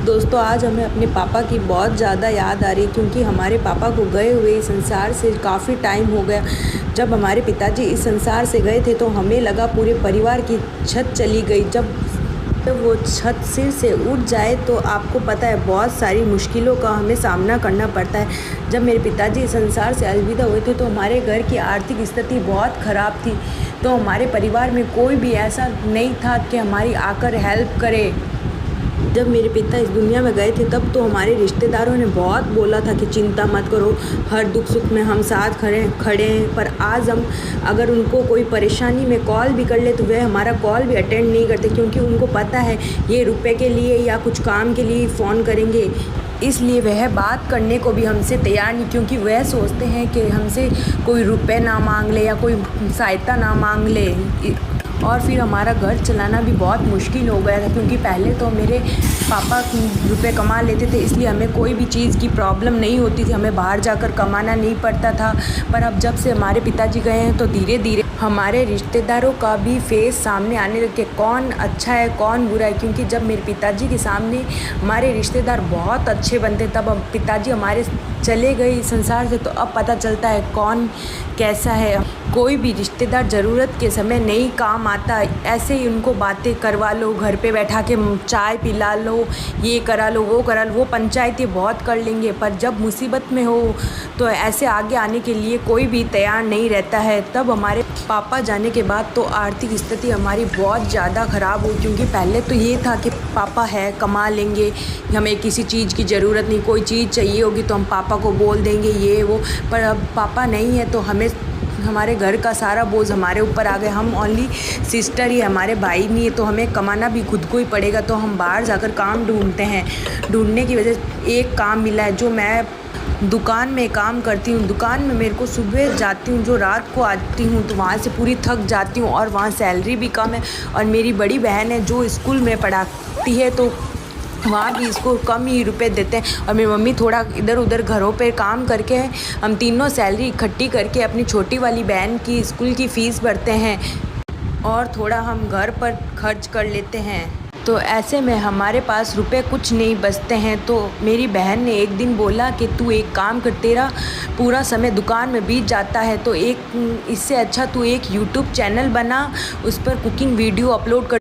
दोस्तों आज हमें अपने पापा की बहुत ज़्यादा याद आ रही है क्योंकि हमारे पापा को गए हुए इस संसार से काफ़ी टाइम हो गया। जब हमारे पिताजी इस संसार से गए थे तो हमें लगा पूरे परिवार की छत चली गई। जब वो छत सिर से उठ जाए तो आपको पता है बहुत सारी मुश्किलों का हमें सामना करना पड़ता है। जब मेरे पिताजी इस संसार से अलविदा हुए थे तो हमारे घर की आर्थिक स्थिति बहुत ख़राब थी। तो हमारे परिवार में कोई भी ऐसा नहीं था कि हमारी आकर हेल्प करे। जब मेरे पिता इस दुनिया में गए थे तब तो हमारे रिश्तेदारों ने बहुत बोला था कि चिंता मत करो, हर दुख सुख में हम साथ खड़े हैं। पर आज हम अगर उनको कोई परेशानी में कॉल भी कर ले तो वह हमारा कॉल भी अटेंड नहीं करते, क्योंकि उनको पता है ये रुपए के लिए या कुछ काम के लिए फ़ोन करेंगे। इसलिए वह बात करने को भी हमसे तैयार नहीं, क्योंकि वह सोचते हैं कि हमसे कोई रुपए ना मांग ले या कोई सहायता ना मांग ले। और फिर हमारा घर चलाना भी बहुत मुश्किल हो गया था, क्योंकि पहले तो मेरे पापा रुपए कमा लेते थे, इसलिए हमें कोई भी चीज़ की प्रॉब्लम नहीं होती थी, हमें बाहर जाकर कमाना नहीं पड़ता था। पर अब जब से हमारे पिताजी गए हैं तो धीरे धीरे हमारे रिश्तेदारों का भी फेस सामने आने लगे, कौन अच्छा है कौन बुरा है। क्योंकि जब मेरे पिताजी के सामने हमारे रिश्तेदार बहुत अच्छे बनते, तब पिताजी हमारे चले गए इस संसार से तो अब पता चलता है कौन कैसा है। कोई भी रिश्तेदार ज़रूरत के समय नहीं काम आता, ऐसे ही उनको बातें करवा लो, घर पे बैठा के चाय पिला लो, ये करा लो वो करा लो, वो पंचायतें बहुत कर लेंगे। पर जब मुसीबत में हो तो ऐसे आगे आने के लिए कोई भी तैयार नहीं रहता है। तब हमारे पापा जाने के बाद तो आर्थिक स्थिति हमारी बहुत ज़्यादा ख़राब हुई, क्योंकि पहले तो ये था कि पापा है कमा लेंगे, हमें किसी चीज़ की ज़रूरत नहीं, कोई चीज़ चाहिए होगी तो हम पापा को बोल देंगे ये वो। पर अब पापा नहीं है तो हमें हमारे घर का सारा बोझ हमारे ऊपर आ गया। हम ओनली सिस्टर ही, हमारे भाई नहीं है, तो हमें कमाना भी खुद को ही पड़ेगा। तो हम बाहर जाकर काम ढूंढते हैं। ढूंढने की वजह से एक काम मिला है, जो मैं दुकान में काम करती हूँ। दुकान में मेरे को सुबह जाती हूँ, जो रात को आती हूँ तो वहाँ से पूरी थक जाती हूँ, और वहाँ सैलरी भी कम है। और मेरी बड़ी बहन है जो स्कूल में पढ़ाती है, तो वहाँ भी इसको कम ही रुपए देते हैं। और मेरी मम्मी थोड़ा इधर उधर घरों पे काम करके हम तीनों सैलरी इकट्ठी करके अपनी छोटी वाली बहन की स्कूल की फ़ीस भरते हैं, और थोड़ा हम घर पर खर्च कर लेते हैं। तो ऐसे में हमारे पास रुपए कुछ नहीं बचते हैं। तो मेरी बहन ने एक दिन बोला कि तू एक काम कर, तेरा पूरा समय दुकान में बीत जाता है, तो इससे अच्छा तू एक यूट्यूब चैनल बना, उस पर कुकिंग वीडियो अपलोड कर।